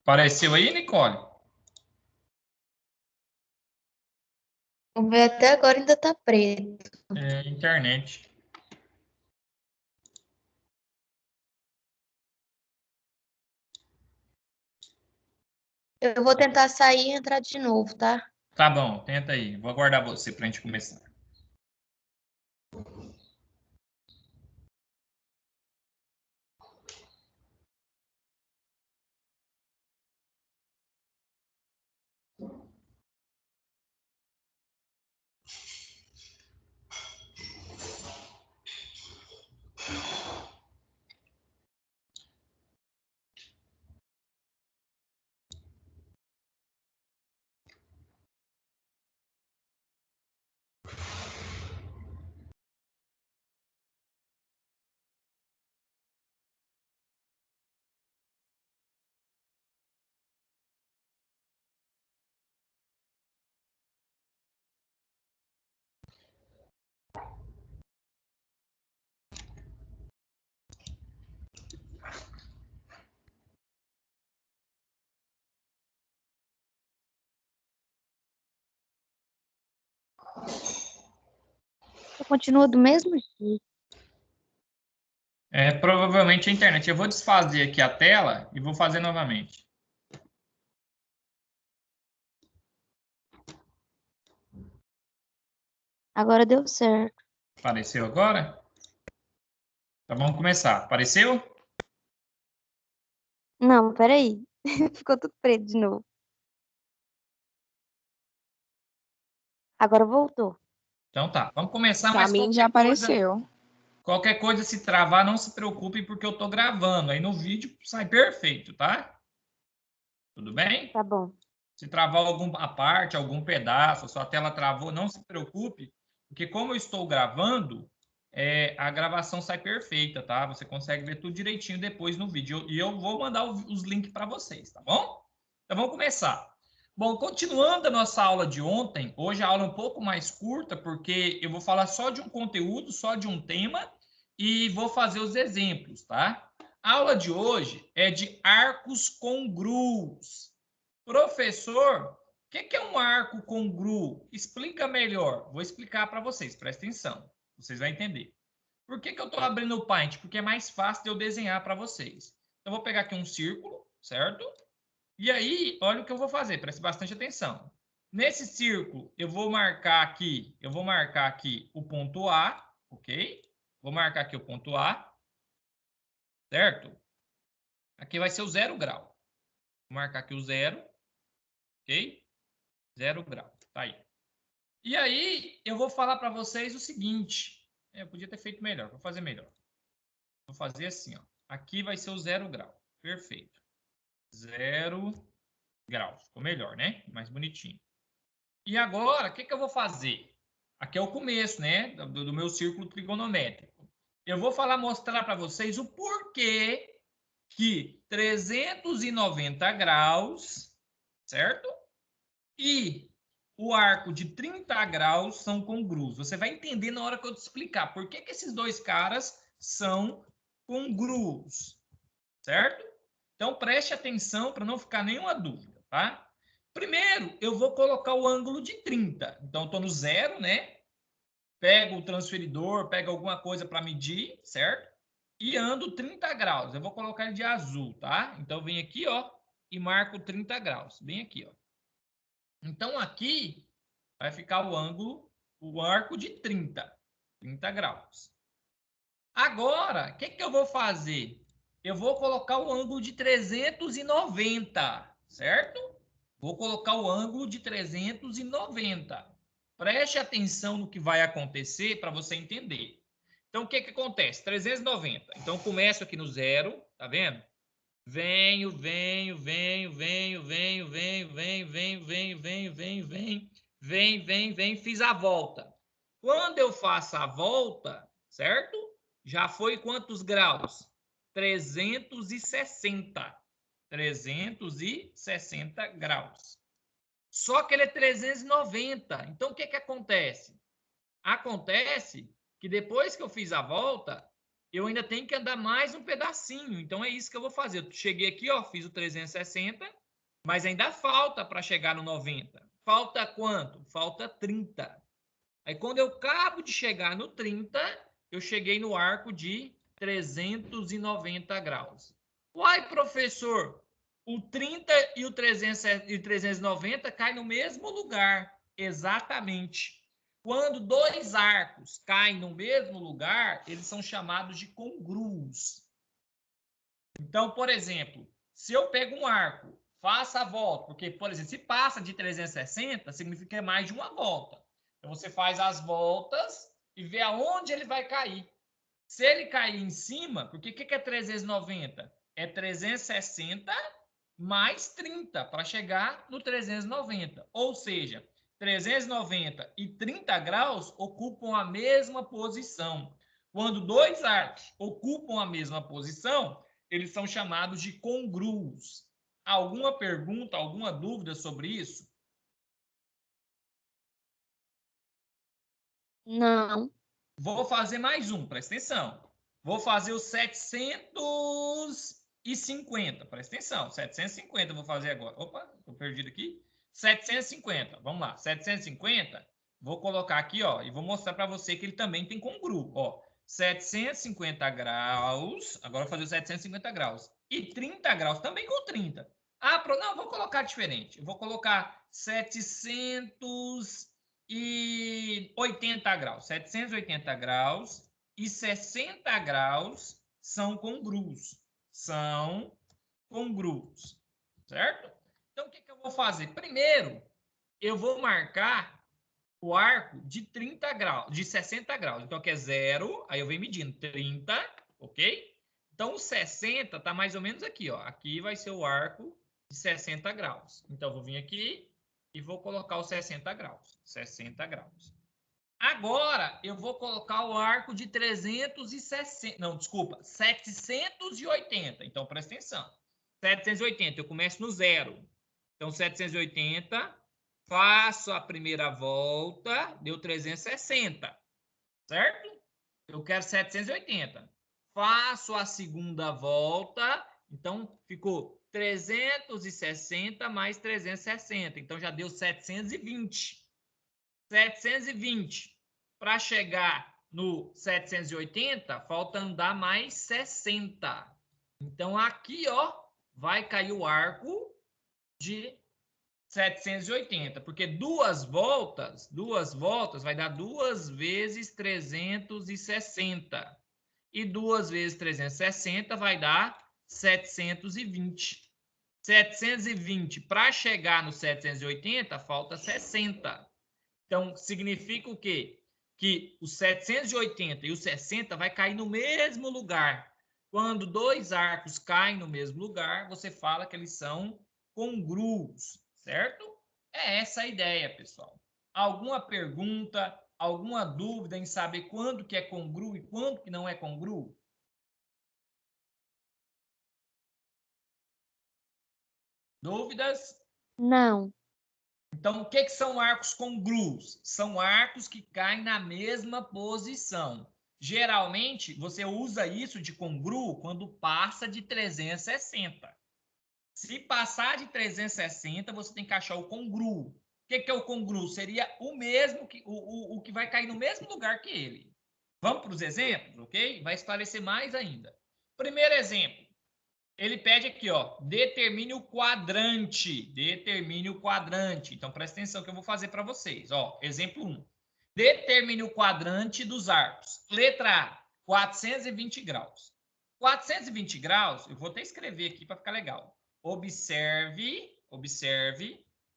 Apareceu aí, Nicole? O meu até agora ainda tá preto. É, internet. Eu vou tentar sair e entrar de novo, tá? Tá bom, tenta aí. Vou aguardar você pra gente começar. Eu continuo do mesmo jeito. É provavelmente a internet. Eu vou desfazer aqui a tela e vou fazer novamente. Agora deu certo. Apareceu agora? Então vamos começar. Apareceu? Não, peraí. Ficou tudo preto de novo. Agora voltou. Então tá, vamos começar, Para mas mim já apareceu. qualquer coisa se travar, não se preocupe, porque eu tô gravando. Aí no vídeo sai perfeito, tá? Tudo bem? Tá bom. Se travar alguma parte, algum pedaço, a sua tela travou, não se preocupe, porque como eu estou gravando, a gravação sai perfeita, tá? Você consegue ver tudo direitinho depois no vídeo. E eu vou mandar os links para vocês, tá bom? Então vamos começar. Bom, continuando a nossa aula de ontem, hoje a aula é um pouco mais curta, porque eu vou falar só de um conteúdo, só de um tema, e vou fazer os exemplos, tá? A aula de hoje é de arcos congrus. Professor, o que é um arco congruo? Explica melhor. Vou explicar para vocês, presta atenção. Vocês vão entender. Por que eu estou abrindo o Paint? Porque é mais fácil de eu desenhar para vocês. Então, eu vou pegar aqui um círculo, certo? E aí, olha o que eu vou fazer, preste bastante atenção. Nesse círculo, eu vou marcar aqui o ponto A, ok? Vou marcar aqui o ponto A, certo? Aqui vai ser o 0 grau. Vou marcar aqui o 0, ok? 0 grau, tá aí. E aí, eu vou falar para vocês o seguinte. Eu podia ter feito melhor, vou fazer melhor. Vou fazer assim, ó. Aqui vai ser o 0 grau. Perfeito. 0 grau. Ficou melhor, né? Mais bonitinho. E agora, o que eu vou fazer? Aqui é o começo, né? Do meu círculo trigonométrico. Eu vou mostrar para vocês o porquê que 390 graus, certo? E o arco de 30 graus são congruos. Você vai entender na hora que eu te explicar por que esses dois caras são congruos, certo? Então, preste atenção para não ficar nenhuma dúvida, tá? Primeiro, eu vou colocar o ângulo de 30. Então, estou no 0, né? Pego o transferidor, pego alguma coisa para medir, certo? E ando 30 graus. Eu vou colocar ele de azul, tá? Então, eu venho aqui, ó, e marco 30 graus. Bem aqui, ó. Então, aqui vai ficar o ângulo, o arco de 30 graus. Agora, o que eu vou fazer? Eu vou colocar o ângulo de 390, certo? Vou colocar o ângulo de 390. Preste atenção no que vai acontecer para você entender. Então, o que acontece? 390. Então, eu começo aqui no 0, tá vendo? Venho, fiz a volta. Quando eu faço a volta, certo? Já foi quantos graus? 360. 360 graus. Só que ele é 390. Então, o que acontece? Acontece que depois que eu fiz a volta, eu ainda tenho que andar mais um pedacinho. Então, é isso que eu vou fazer. Eu cheguei aqui, ó, fiz o 360, mas ainda falta para chegar no 90. Falta quanto? Falta 30. Aí, quando eu acabo de chegar no 30, eu cheguei no arco de 390 graus. Uai, professor, o 30 e o 390 caem no mesmo lugar. Exatamente. Quando dois arcos caem no mesmo lugar, eles são chamados de congruos. Então, por exemplo, se eu pego um arco, faço a volta, porque, por exemplo, se passa de 360, significa que é mais de uma volta. Então, você faz as voltas e vê aonde ele vai cair. Se ele cair em cima, porque o que é 390? É 360 mais 30 para chegar no 390. Ou seja, 390 e 30 graus ocupam a mesma posição. Quando dois arcos ocupam a mesma posição, eles são chamados de congruos. Alguma pergunta, alguma dúvida sobre isso? Não. Vou fazer mais um, presta atenção. Vou fazer o 750, presta atenção. 750 vou fazer agora. Opa, estou perdido aqui. 750, vamos lá. 750, vou colocar aqui, ó, e vou mostrar para você que ele também tem congruo. Ó, 750 graus, agora vou fazer o 750 graus. E 30 graus, também com 30. Ah, não, vou colocar diferente. Eu vou colocar 780 graus. 780 graus e 60 graus são congruos. São congruos, certo? Então, o que eu vou fazer? Primeiro, eu vou marcar o arco de 30 graus, de 60 graus. Então, aqui é 0, aí eu venho medindo 30, ok? Então, o 60 está mais ou menos aqui, ó. Aqui vai ser o arco de 60 graus. Então, eu vou vir aqui e vou colocar os 60 graus. 60 graus. Agora, eu vou colocar o arco de 360. Não, desculpa, 780. Então, presta atenção. 780, eu começo no 0. Então, 780, faço a primeira volta, deu 360, certo? Eu quero 780. Faço a segunda volta, então ficou 360 mais 360. Então, já deu 720. 720. Para chegar no 780, falta andar mais 60. Então, aqui, ó, vai cair o arco de 780, porque duas voltas vai dar 2 vezes 360. E 2 vezes 360 vai dar 720. 720, para chegar no 780, falta 60. Então, significa o quê? Que o 780 e o 60 vai cair no mesmo lugar. Quando dois arcos caem no mesmo lugar, você fala que eles são congruos, certo? É essa a ideia, pessoal. Alguma pergunta, alguma dúvida em saber quando que é congruo e quando que não é congruo? Dúvidas? Não. Então, o que são arcos congruos? São arcos que caem na mesma posição. Geralmente, você usa isso de congruo quando passa de 360. Se passar de 360, você tem que achar o congruo. O que é o congruo? Seria o mesmo, o que vai cair no mesmo lugar que ele. Vamos para os exemplos, ok? Vai esclarecer mais ainda. Primeiro exemplo. Ele pede aqui, ó, determine o quadrante. Determine o quadrante. Então, presta atenção que eu vou fazer para vocês. Ó, exemplo 1. Determine o quadrante dos arcos. Letra A, 420 graus. 420 graus, eu vou até escrever aqui para ficar legal. Observe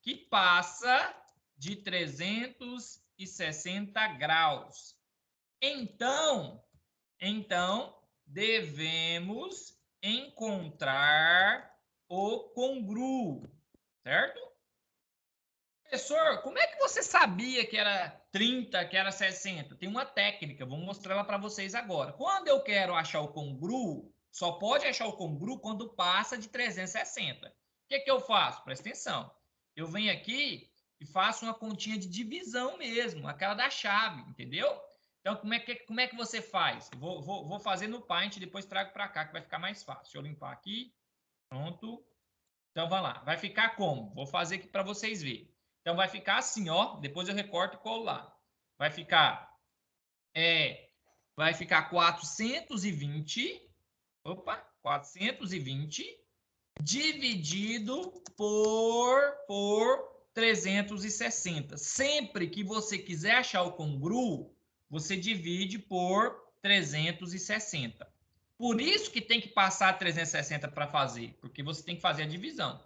que passa de 360 graus. Então, devemos encontrar o congruo, certo? Professor, como é que você sabia que era 30, que era 60? Tem uma técnica, vou mostrar ela para vocês agora. Quando eu quero achar o congruo, só pode achar o congruo quando passa de 360. O que eu faço? Presta atenção. Eu venho aqui e faço uma continha de divisão mesmo, aquela da chave, entendeu? Então, como é que você faz? Vou fazer no Paint, depois trago para cá, que vai ficar mais fácil. Deixa eu limpar aqui. Pronto. Então, vamos lá. Vai ficar como? Vou fazer aqui para vocês verem. Então, vai ficar assim, ó. Depois eu recorto e colo lá. Vai ficar 420. Opa, 420 dividido por 360. Sempre que você quiser achar o congruo, você divide por 360. Por isso que tem que passar 360 para fazer, porque você tem que fazer a divisão.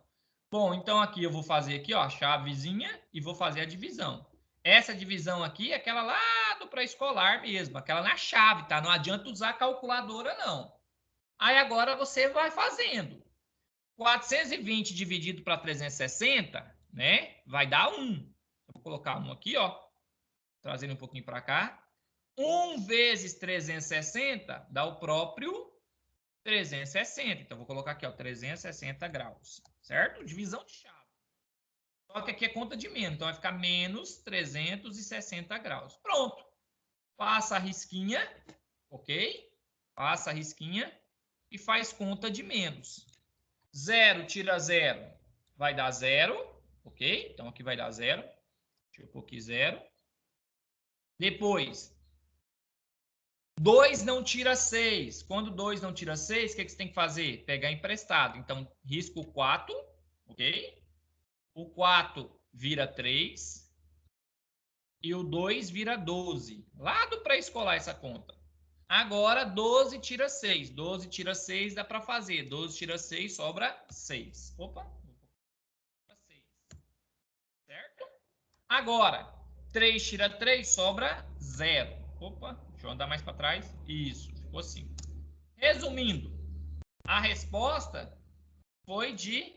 Bom, então aqui eu vou fazer aqui, ó, a chavezinha e vou fazer a divisão. Essa divisão aqui é aquela lá do pré-escolar mesmo, aquela na chave, tá? Não adianta usar a calculadora, não. Aí agora você vai fazendo. 420 dividido para 360, né? Vai dar 1. Eu vou colocar 1 aqui, ó. Trazendo um pouquinho para cá. 1 vezes 360 dá o próprio 360. Então, vou colocar aqui, ó, 360 graus. Certo? Divisão de chave. Só que aqui é conta de menos. Então, vai ficar menos 360 graus. Pronto. Passa a risquinha. Ok? Passa a risquinha e faz conta de menos. 0 tira 0 vai dar 0, ok? Então, aqui vai dar 0. Deixa eu pôr aqui 0. Depois, 2 não tira 6. Quando 2 não tira 6, o que você tem que fazer? Pegar emprestado. Então, risco 4, ok? O 4 vira 3 e o 2 vira 12. Lá do pré-escolar essa conta. Agora, 12 tira 6. 12 tira 6 dá para fazer. 12 tira 6, sobra 6. Opa! 6. Certo? Agora, 3 tira 3, sobra 0. Opa, deixa eu andar mais para trás. Isso, ficou assim. Resumindo, a resposta foi de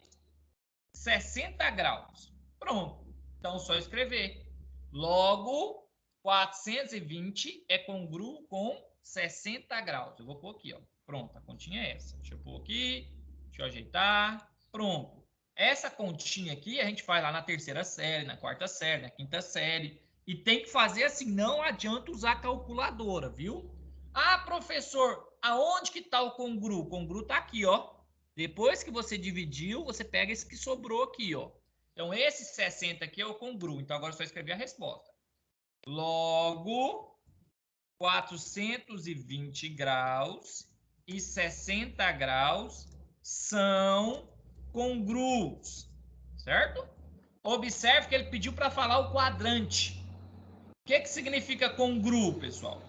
60 graus. Pronto. Então, só escrever. Logo, 420 é congruo com 60 graus. Eu vou pôr aqui, ó. Pronto, a continha é essa. Deixa eu pôr aqui. Deixa eu ajeitar. Pronto. Essa continha aqui a gente faz lá na terceira série, na quarta série, na quinta série. E tem que fazer assim, não adianta usar calculadora, viu? Ah, professor, aonde que está o congruo? O congruo está aqui, ó. Depois que você dividiu, você pega esse que sobrou aqui, ó. Então, esse 60 aqui é o congruo. Então, agora é só escrever a resposta. Logo, 420 graus e 60 graus são congruos, certo? Observe que ele pediu para falar o quadrante. O que significa congruo, pessoal?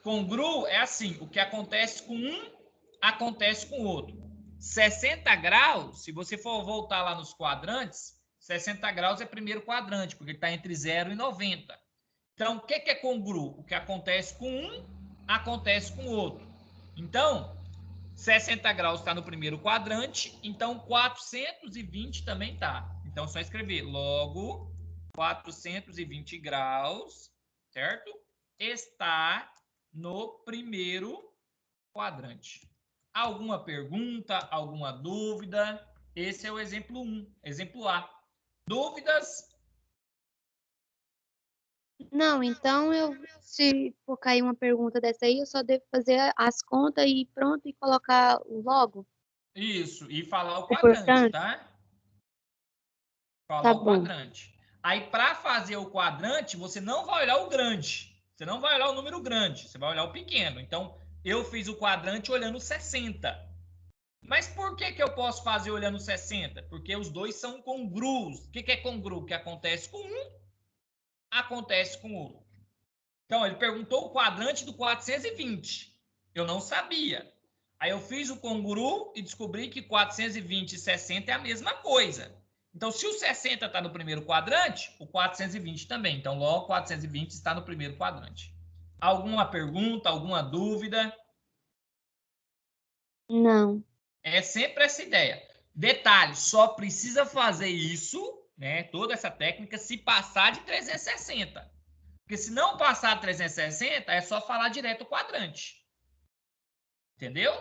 Congruo é assim, o que acontece com um, acontece com o outro. 60 graus, se você for voltar lá nos quadrantes, 60 graus é primeiro quadrante, porque ele está entre 0 e 90. Então, o que é congruo? O que acontece com um, acontece com o outro. Então, 60 graus está no primeiro quadrante, então 420 também está. Então, é só escrever logo 420 graus, certo? Está no primeiro quadrante. Alguma pergunta, alguma dúvida? Esse é o exemplo 1, exemplo A. Dúvidas? Não, então se for cair uma pergunta dessa aí, eu só devo fazer as contas e pronto e colocar o logo? Isso, e falar o O quadrante, portanto? tá? Falar Tá o bom. quadrante. Aí, para fazer o quadrante, você não vai olhar o grande. Você não vai olhar o número grande, você vai olhar o pequeno. Então, eu fiz o quadrante olhando 60. Mas por que eu posso fazer olhando 60? Porque os dois são congruos. O que é congruo? O que acontece com um, acontece com o outro. Então, ele perguntou o quadrante do 420. Eu não sabia. Aí eu fiz o congruo e descobri que 420 e 60 é a mesma coisa. Então, se o 60 está no primeiro quadrante, o 420 também. Então, logo, 420 está no primeiro quadrante. Alguma pergunta, alguma dúvida? Não. É sempre essa ideia. Detalhe, só precisa fazer isso, né, toda essa técnica, se passar de 360. Porque se não passar de 360, é só falar direto o quadrante. Entendeu?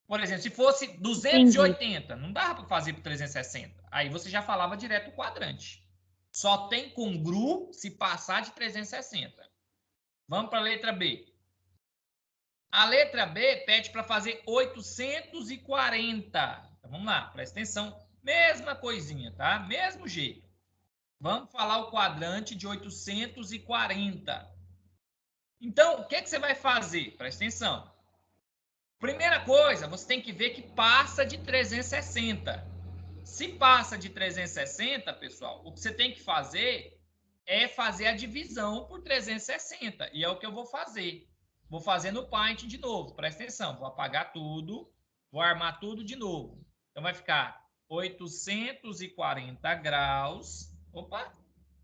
Por exemplo, se fosse Entendi. 280, não dava para fazer por 360. Aí você já falava direto o quadrante. Só tem congruo se passar de 360. Vamos para a letra B. A letra B pede para fazer 840. Então, vamos lá, presta atenção. Mesma coisinha, tá? Mesmo jeito. Vamos falar o quadrante de 840. Então, o que você vai fazer? Presta atenção. Primeira coisa, você tem que ver que passa de 360. Se passa de 360, pessoal, o que você tem que fazer é fazer a divisão por 360. E é o que eu vou fazer. Vou fazer no Paint de novo. Presta atenção. Vou apagar tudo. Vou armar tudo de novo. Então, vai ficar 840 graus. Opa!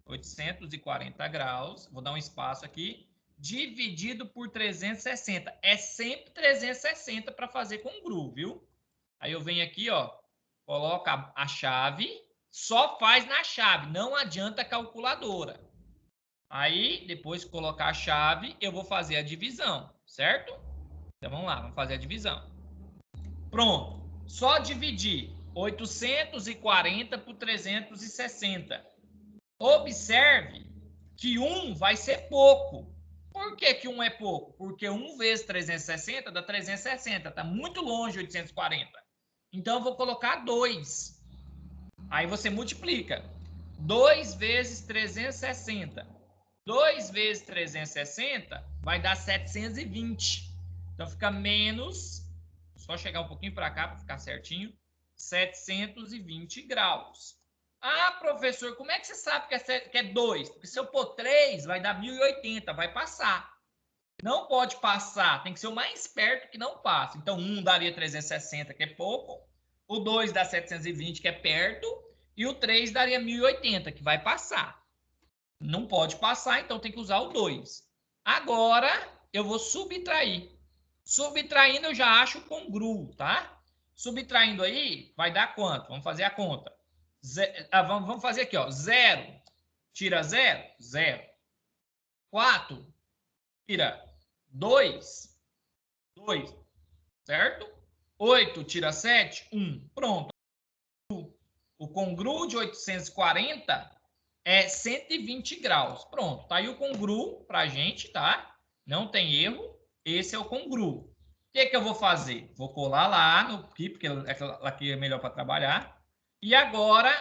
840 graus. Vou dar um espaço aqui. Dividido por 360. É sempre 360 para fazer com GRU, viu? Aí eu venho aqui, ó. Coloca a chave. Só faz na chave. Não adianta a calculadora. Aí, depois que colocar a chave, eu vou fazer a divisão, certo? Então, vamos lá, vamos fazer a divisão. Pronto. Só dividir 840 por 360. Observe que 1 vai ser pouco. Por que que 1 é pouco? Porque 1 vezes 360 dá 360. Está muito longe 840. Então, eu vou colocar 2. Aí, você multiplica. 2 vezes 360. 2 vezes 360 vai dar 720. Então, fica menos, só chegar um pouquinho para cá para ficar certinho, 720 graus. Ah, professor, como é que você sabe que é 2? Porque se eu pôr 3, vai dar 1080, vai passar. Não pode passar, tem que ser o mais perto que não passa. Então, 1 daria 360, que é pouco. O 2 dá 720, que é perto. E o 3 daria 1080, que vai passar. Não pode passar, então tem que usar o 2. Agora, eu vou subtrair. Subtraindo, eu já acho congruo, tá? Subtraindo aí, vai dar quanto? Vamos fazer a conta. Vamos fazer aqui, ó. 0 tira 0, 0. 4 tira 2, 2. Certo? 8 tira 7, 1. Pronto. O congruo de 840 é 120 graus. Pronto, tá aí o congruo pra gente, tá? Não tem erro. Esse é o congruo. O que que eu vou fazer? Vou colar lá no aqui, porque aqui é melhor para trabalhar. E agora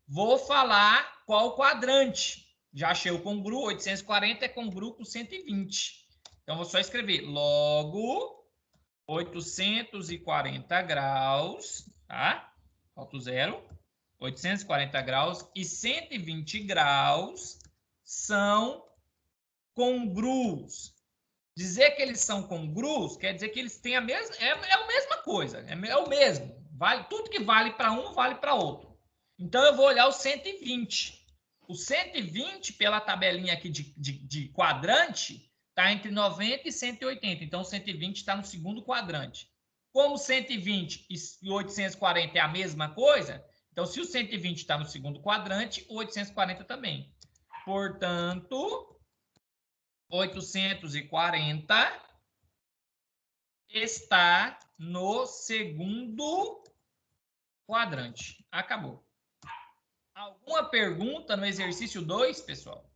vou falar qual quadrante. Já achei o congruo, 840 é congruo com 120. Então, vou só escrever logo 840 graus, tá? Falta o 0. 840 graus e 120 graus são congruos. Dizer que eles são congruos quer dizer que eles têm a mesma, é a mesma coisa, é o mesmo. Vale, tudo que vale para um, vale para outro. Então, eu vou olhar o 120. O 120, pela tabelinha aqui de quadrante, está entre 90 e 180. Então, o 120 está no segundo quadrante. Como 120 e 840 é a mesma coisa, então, se o 120 está no segundo quadrante, o 840 também. Portanto, 840 está no segundo quadrante. Acabou. Alguma pergunta no exercício 2, pessoal?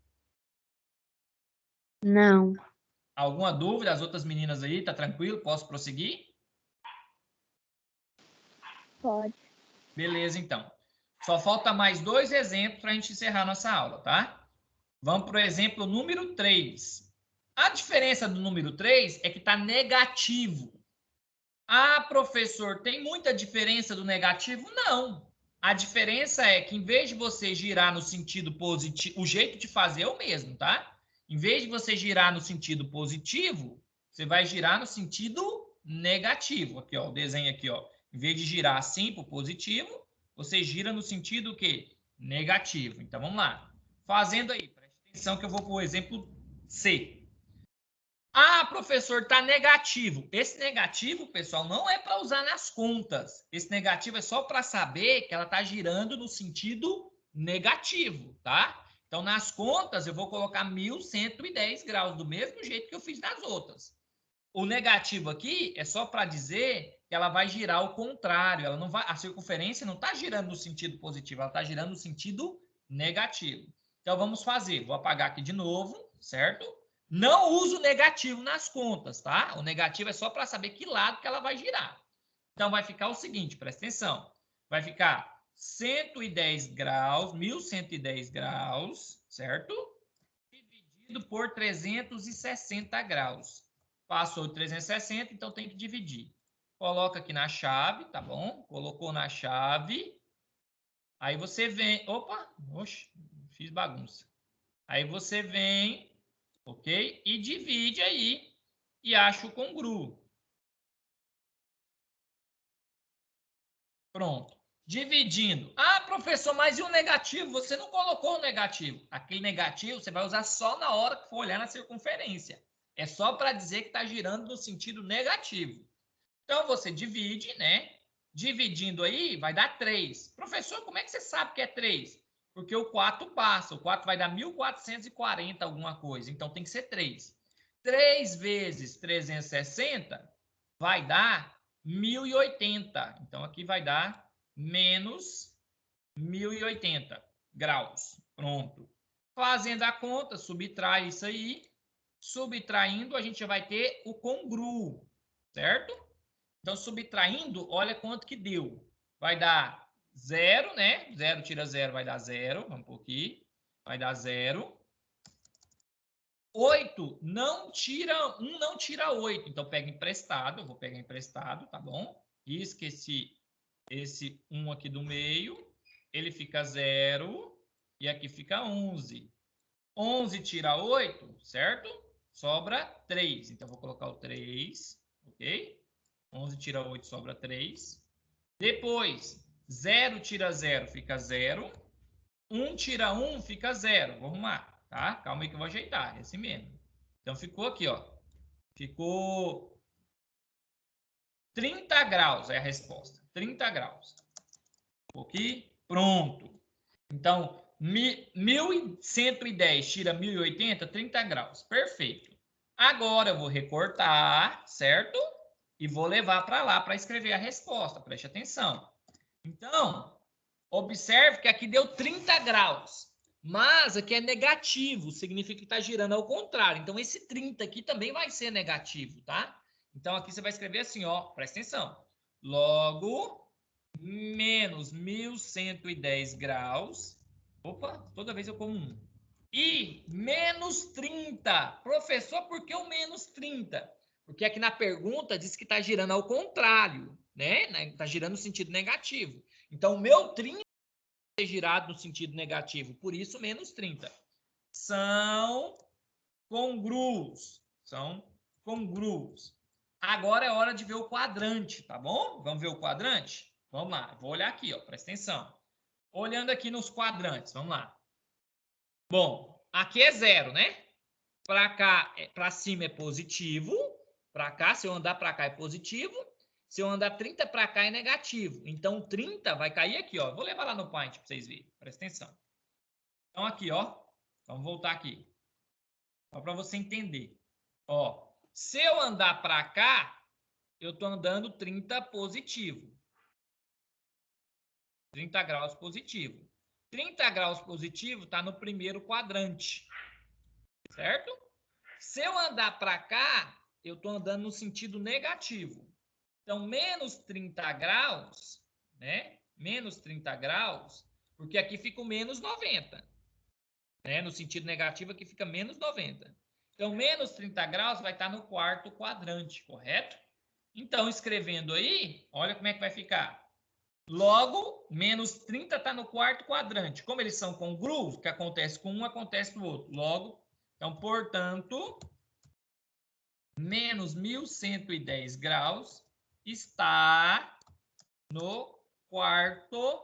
Não. Alguma dúvida? As outras meninas aí, tá tranquilo? Posso prosseguir? Pode. Beleza, então. Só falta mais 2 exemplos para a gente encerrar nossa aula, tá? Vamos para o exemplo número 3. A diferença do número 3 é que está negativo. Ah, professor, tem muita diferença do negativo? Não. A diferença é que, em vez de você girar no sentido positivo, o jeito de fazer é o mesmo, tá? Em vez de você girar no sentido positivo, você vai girar no sentido negativo. Aqui, ó, o desenho aqui, ó. Em vez de girar assim para o positivo, você gira no sentido o quê? Negativo. Então, vamos lá. Fazendo aí, preste atenção que eu vou para o exemplo C. Ah, professor, está negativo. Esse negativo, pessoal, não é para usar nas contas. Esse negativo é só para saber que ela está girando no sentido negativo, tá? Então, nas contas, eu vou colocar 1110 graus, do mesmo jeito que eu fiz nas outras. O negativo aqui é só para dizer que ela vai girar ao contrário. Ela não vai, a circunferência não está girando no sentido positivo, ela está girando no sentido negativo. Então, vamos fazer. Vou apagar aqui de novo, certo? Não usa o negativo nas contas, tá? O negativo é só para saber que lado que ela vai girar. Então, vai ficar o seguinte, presta atenção. Vai ficar 110 graus, 1110 graus, certo? Dividido por 360 graus. Passou de 360, então tem que dividir. Coloca aqui na chave, tá bom? Colocou na chave. Aí você vem... Opa! Oxe, fiz bagunça. Aí você vem, ok? E divide aí e acha o congruo. Pronto. Dividindo. Ah, professor, mas e o negativo? Você não colocou o negativo. Aquele negativo você vai usar só na hora que for olhar na circunferência. É só para dizer que está girando no sentido negativo. Então, você divide, né? Dividindo aí, vai dar 3. Professor, como é que você sabe que é 3? Porque o 4 passa. O 4 vai dar 1440 alguma coisa. Então, tem que ser 3. 3 vezes 360 vai dar 1080. Então, aqui vai dar menos 1080 graus. Pronto. Fazendo a conta, subtrai isso aí. Subtraindo, a gente vai ter o congruo, certo? Então, subtraindo, olha quanto que deu. Vai dar 0, né? 0 tira 0 vai dar 0. Vamos por aqui. Vai dar 0. 8 não tira 1, não tira 8. Então, pega emprestado. Eu vou pegar emprestado, tá bom? E esqueci esse 1 aqui do meio. Ele fica 0. E aqui fica 11. 11 tira 8, certo? Sobra 3. Então, vou colocar o 3, ok? 11 tira 8, sobra 3. Depois, 0 tira 0, fica 0. 1 tira 1, fica 0. Vou arrumar, tá? Calma aí que eu vou ajeitar, é assim mesmo. Então, ficou aqui, ó. Ficou 30 graus é a resposta. 30 graus. Ok? Pronto. Então, 1110 tira 1080, 30 graus. Perfeito. Agora, eu vou recortar, certo? E vou levar para lá para escrever a resposta. Preste atenção. Então, observe que aqui deu 30 graus. Mas aqui é negativo, significa que está girando ao contrário. Então, esse 30 aqui também vai ser negativo, tá? Então, aqui você vai escrever assim, ó, presta atenção. Logo, menos 1110 graus. Opa, toda vez eu como 1. E menos 30. Professor, por que o menos 30? Porque aqui na pergunta diz que está girando ao contrário, né? Está girando no sentido negativo. Então, o meu 30 é girado no sentido negativo, por isso menos 30. São congruos. São congruos. Agora é hora de ver o quadrante, tá bom? Vamos ver o quadrante? Vamos lá, vou olhar aqui, ó, presta atenção. Olhando aqui nos quadrantes, vamos lá. Bom, aqui é 0, né? Para cá, para cima é positivo. Para cá, se eu andar para cá é positivo. Se eu andar 30 para cá é negativo. Então, 30 vai cair aqui, ó. Vou levar lá no Paint para vocês verem. Presta atenção. Então, aqui, ó. Vamos voltar aqui. Só para você entender. Ó, se eu andar para cá, eu estou andando 30 positivo. 30 graus positivo. 30 graus positivo está no primeiro quadrante. Certo? Se eu andar para cá, eu estou andando no sentido negativo. Então, menos 30 graus, né? Menos 30 graus, porque aqui fica o menos 90. Né? No sentido negativo, aqui fica menos 90. Então, menos 30 graus vai estar no quarto quadrante, correto? Então, escrevendo aí, olha como é que vai ficar. Logo, menos 30 está no quarto quadrante. Como eles são congruos, o que acontece com um, acontece no outro. Logo, então, portanto, menos 1110 graus está no quarto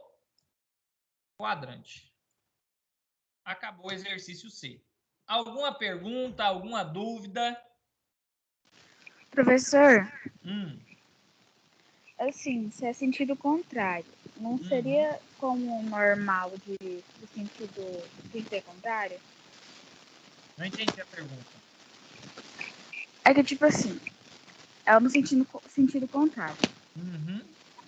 quadrante. Acabou o exercício C. Alguma pergunta, alguma dúvida? Professor, assim, se é sentido contrário, não seria como normal do sentido contrário? Não entendi a pergunta. É que, tipo assim, é no sentido contrário.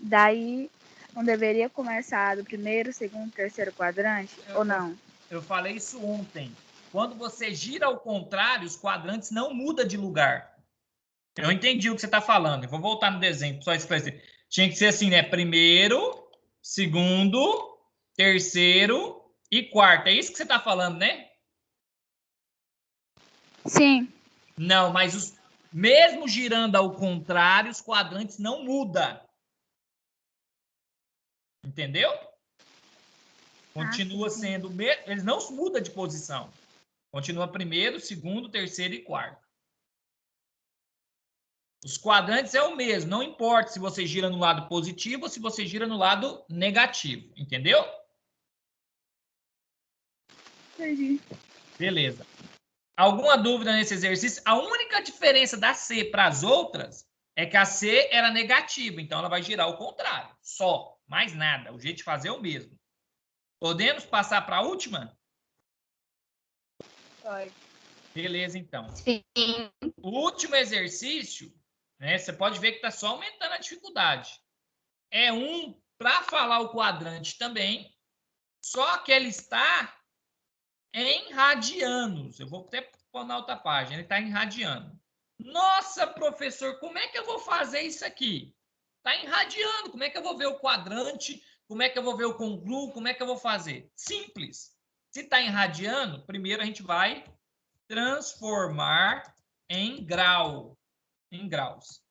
Daí, não deveria começar do primeiro, segundo, terceiro quadrante, ou não? Eu falei isso ontem. Quando você gira ao contrário, os quadrantes não mudam de lugar. Eu entendi o que você está falando. Eu vou voltar no desenho, só esclarecer. Tinha que ser assim, né? Primeiro, segundo, terceiro e quarto. É isso que você está falando, né? Sim. Não, mas mesmo girando ao contrário, os quadrantes não mudam. Entendeu? Continua sendo... Eles não mudam de posição. Continua primeiro, segundo, terceiro e quarto. Os quadrantes é o mesmo. Não importa se você gira no lado positivo ou se você gira no lado negativo. Entendeu? Entendi. Beleza. Alguma dúvida nesse exercício? A única diferença da C para as outras é que a C era negativa, então ela vai girar ao contrário. Só, mais nada. O jeito de fazer é o mesmo. Podemos passar para a última? Pode. Beleza, então. Sim. O último exercício, né, você pode ver que está só aumentando a dificuldade. É um para falar o quadrante também, só que ele está em radianos. Eu vou até pôr na outra página. Ele está em radiano. Nossa, professor, como é que eu vou fazer isso aqui? Está em radiano. Como é que eu vou ver o quadrante? Como é que eu vou ver o congruo? Como é que eu vou fazer? Simples. Se está em radiano, primeiro a gente vai transformar em grau. Em graus.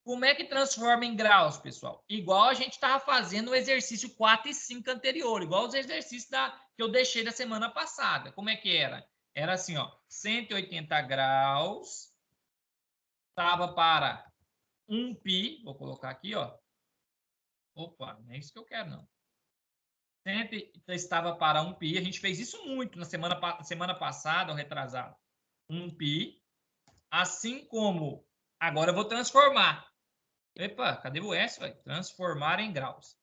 Como é que transforma em graus, pessoal? Igual a gente estava fazendo o exercício 4 e 5 anterior, igual os exercícios que eu deixei da semana passada. Como é que era? Era assim, ó, 180 graus estava para 1π, vou colocar aqui, ó. Opa, não é isso que eu quero, não. Sempre estava para 1π, a gente fez isso muito na semana passada, ou retrasada. 1π, assim como agora eu vou transformar. Epa, cadê o S? Vai transformar em graus.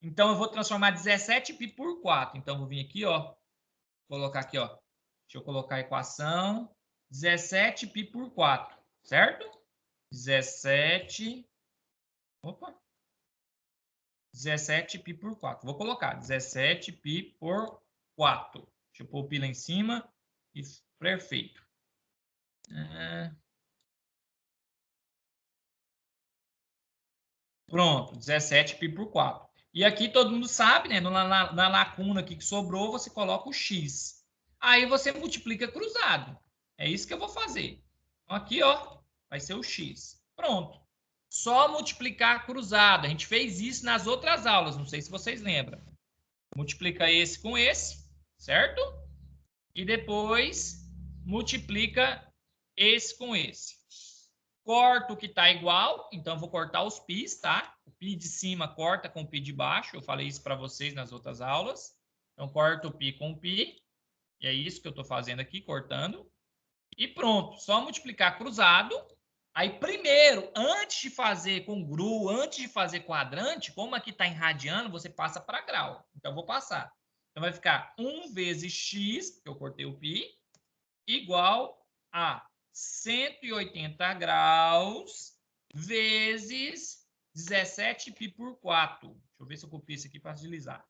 Então, eu vou transformar 17π por 4. Então, vou vir aqui, ó. Colocar aqui, ó. Deixa eu colocar a equação. 17π por 4, certo? 17... Opa. 17π por 4. Vou colocar 17π por 4. Deixa eu pôr o pi lá em cima. Isso, perfeito. Pronto, 17π por 4. E aqui todo mundo sabe, né? Na lacuna aqui que sobrou, você coloca o x. Aí você multiplica cruzado. É isso que eu vou fazer. Então aqui, ó, vai ser o x. Pronto. Só multiplicar cruzado. A gente fez isso nas outras aulas, não sei se vocês lembram. Multiplica esse com esse, certo? E depois multiplica esse com esse. Corto o que está igual, então vou cortar os pis, tá? O pi de cima corta com o pi de baixo, eu falei isso para vocês nas outras aulas. Então, corto o pi com o pi, e é isso que eu estou fazendo aqui, cortando. E pronto, só multiplicar cruzado. Aí, primeiro, antes de fazer congruo, antes de fazer quadrante, como aqui está em radiano, você passa para grau. Então, eu vou passar. Então, vai ficar 1 vezes x, que eu cortei o pi, igual a 180 graus vezes 17π por 4. Deixa eu ver se eu copio isso aqui para agilizar.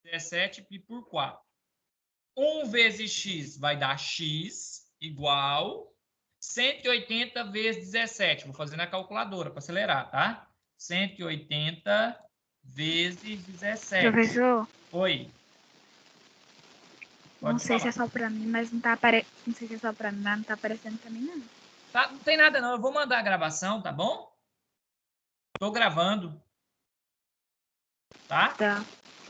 17π por 4. 1 vezes x vai dar x igual 180 vezes 17. Vou fazer na calculadora para acelerar, tá? 180 vezes 17. Professor? Oi. Não sei se é só para mim, mas não tá aparecendo. Não sei se é só para mim, mas não tá aparecendo para mim, não. Tá, não tem nada, não. Eu vou mandar a gravação, tá bom? Tô gravando. Tá? Tá.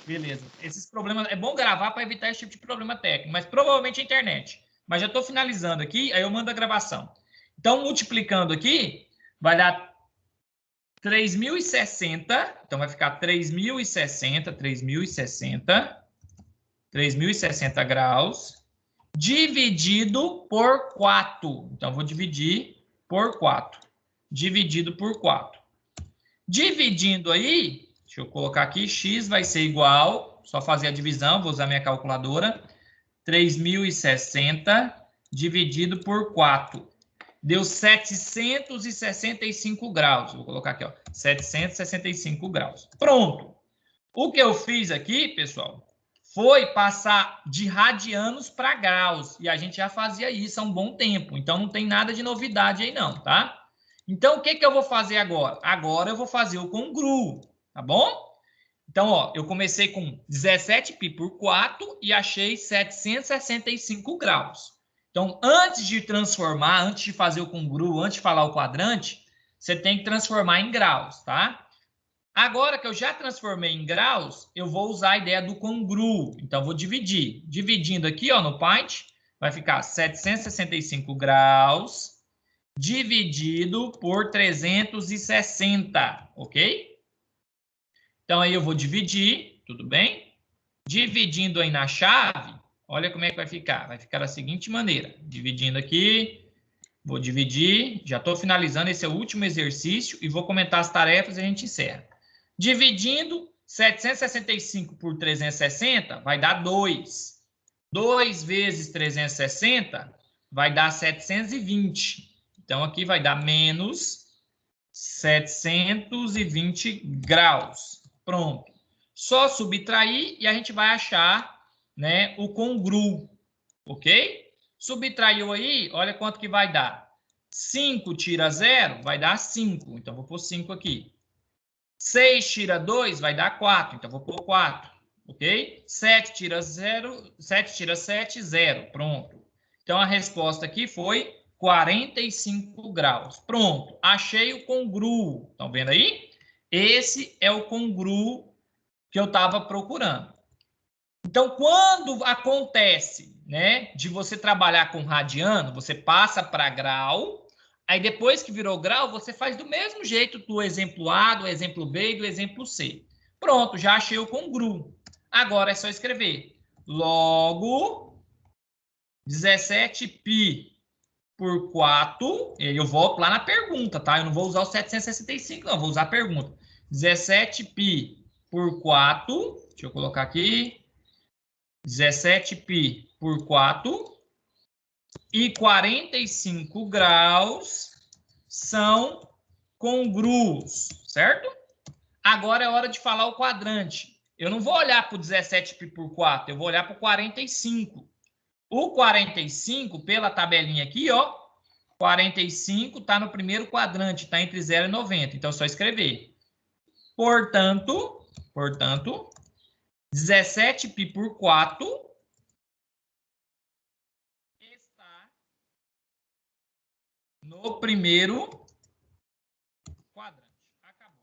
Beleza. Esses problemas... É bom gravar para evitar esse tipo de problema técnico, mas provavelmente é a internet. Mas já estou finalizando aqui, aí eu mando a gravação. Então, multiplicando aqui, vai dar 3.060. Então, vai ficar 3.060 graus, dividido por 4. Então, vou dividir por 4. Dividido por 4. Dividindo aí, deixa eu colocar aqui, x vai ser igual, só fazer a divisão, vou usar minha calculadora, 3.060 dividido por 4. Deu 765 graus. Vou colocar aqui, ó, 765 graus. Pronto. O que eu fiz aqui, pessoal, foi passar de radianos para graus. E a gente já fazia isso há um bom tempo. Então, não tem nada de novidade aí não, tá? Então, o que eu vou fazer agora? Agora eu vou fazer o congruo, tá bom? Então, ó, eu comecei com 17π por 4 e achei 765 graus. Então, antes de transformar, antes de fazer o congruo, antes de falar o quadrante, você tem que transformar em graus, tá? Agora que eu já transformei em graus, eu vou usar a ideia do congruo. Então, eu vou dividir. Dividindo aqui, ó, no Paint, vai ficar 765 graus dividido por 360, ok? Então, aí eu vou dividir, tudo bem? Dividindo aí na chave, olha como é que vai ficar. Vai ficar da seguinte maneira. Dividindo aqui, vou dividir. Já estou finalizando, esse é o último exercício. E vou comentar as tarefas e a gente encerra. Dividindo 765 por 360, vai dar 2. 2 vezes 360 vai dar 720. Então, aqui vai dar menos 720 graus. Pronto. Só subtrair e a gente vai achar, né, o congruo, ok? Subtraiu aí, olha quanto que vai dar. 5 tira 0, vai dar 5. Então, vou pôr 5 aqui. 6 tira 2, vai dar 4. Então, vou pôr 4, ok? 7 tira 0, 7 tira 7, 0. Pronto. Então, a resposta aqui foi 45 graus. Pronto. Achei o congruo. Estão vendo aí? Esse é o congruo que eu estava procurando. Então, quando acontece, né, de você trabalhar com radiano, você passa para grau, aí depois que virou grau, você faz do mesmo jeito do exemplo A, do exemplo B e do exemplo C. Pronto, já achei o congruo. Agora é só escrever. Logo, 17π por 4, eu volto lá na pergunta, tá? Eu não vou usar o 765, não, vou usar a pergunta. 17π por 4, deixa eu colocar aqui, 17π por 4 e 45 graus são congruos, certo? Agora é hora de falar o quadrante. Eu não vou olhar para o 17π por 4, eu vou olhar para o 45. O 45, pela tabelinha aqui, ó, 45 está no primeiro quadrante, está entre 0 e 90. Então, é só escrever. Portanto, 17π por 4 está no primeiro quadrante. Acabou.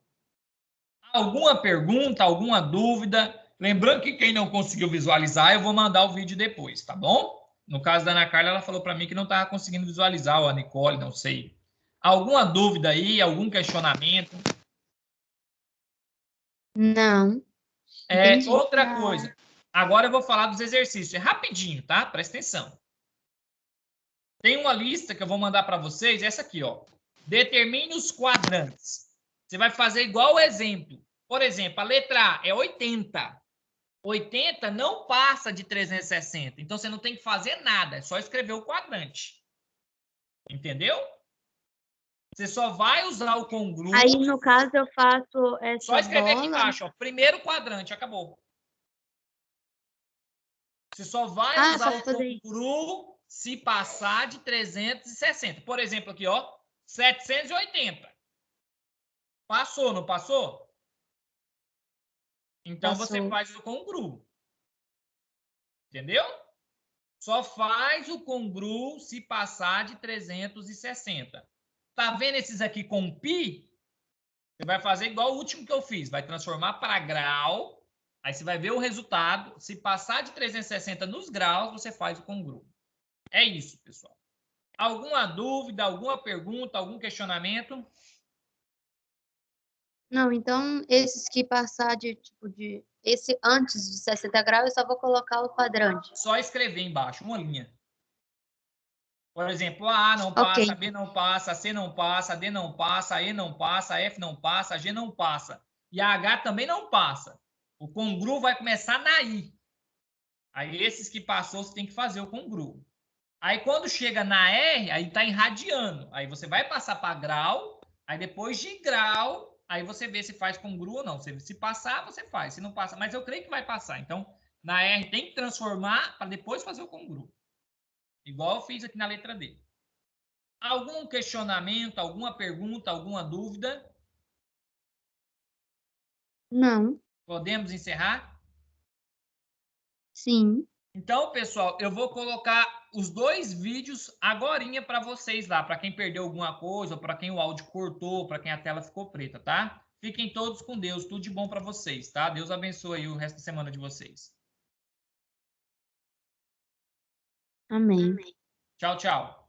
Alguma pergunta, alguma dúvida? Lembrando que quem não conseguiu visualizar, eu vou mandar o vídeo depois, tá bom? No caso da Ana Carla, ela falou para mim que não estava conseguindo visualizar, ou a Nicole, não sei. Alguma dúvida aí, algum questionamento? Não. Entendi. Outra coisa. Agora eu vou falar dos exercícios. É rapidinho, tá? Presta atenção. Tem uma lista que eu vou mandar para vocês, essa aqui, ó. Determine os quadrantes. Você vai fazer igual o exemplo. Por exemplo, a letra A é 80. 80 não passa de 360. Então, você não tem que fazer nada. É só escrever o quadrante. Entendeu? Você só vai usar o congruo. Aí, no caso, eu faço essa Só escrever bola. aqui embaixo, ó. Primeiro quadrante, acabou. Você só vai usar o congruo se passar de 360. Por exemplo, aqui, ó. 780. Passou, não passou? Então, Passou. você faz o congruo. Entendeu? Só faz o congruo se passar de 360. Tá vendo esses aqui com π? Você vai fazer igual o último que eu fiz. Vai transformar para grau. Aí você vai ver o resultado. Se passar de 360 nos graus, você faz o congruo. É isso, pessoal. Alguma dúvida, alguma pergunta, algum questionamento? Não, então, esses que passar de esse antes de 60 graus, eu só vou colocar o quadrante. Só escrever embaixo, uma linha. Por exemplo, a A não passa, Ok. a B não passa, a C não passa, a D não passa, a E não passa, a F não passa, a G não passa. E a H também não passa. O congruo vai começar na I. Aí esses que passou, você tem que fazer o congruo. Aí quando chega na R, aí está em radiano. Aí você vai passar para grau, aí depois de grau, aí você vê se faz congruo ou não. Se passar, você faz. Se não passa, mas eu creio que vai passar. Então, Na R tem que transformar para depois fazer o congruo. Igual eu fiz aqui na letra D. Algum questionamento, alguma pergunta, alguma dúvida? Não. Podemos encerrar? Sim. Então, pessoal, eu vou colocar os 2 vídeos agorinha para vocês lá, para quem perdeu alguma coisa, para quem o áudio cortou, para quem a tela ficou preta, tá? Fiquem todos com Deus, tudo de bom para vocês, tá? Deus abençoe aí o resto da semana de vocês. Amém. Tchau, tchau.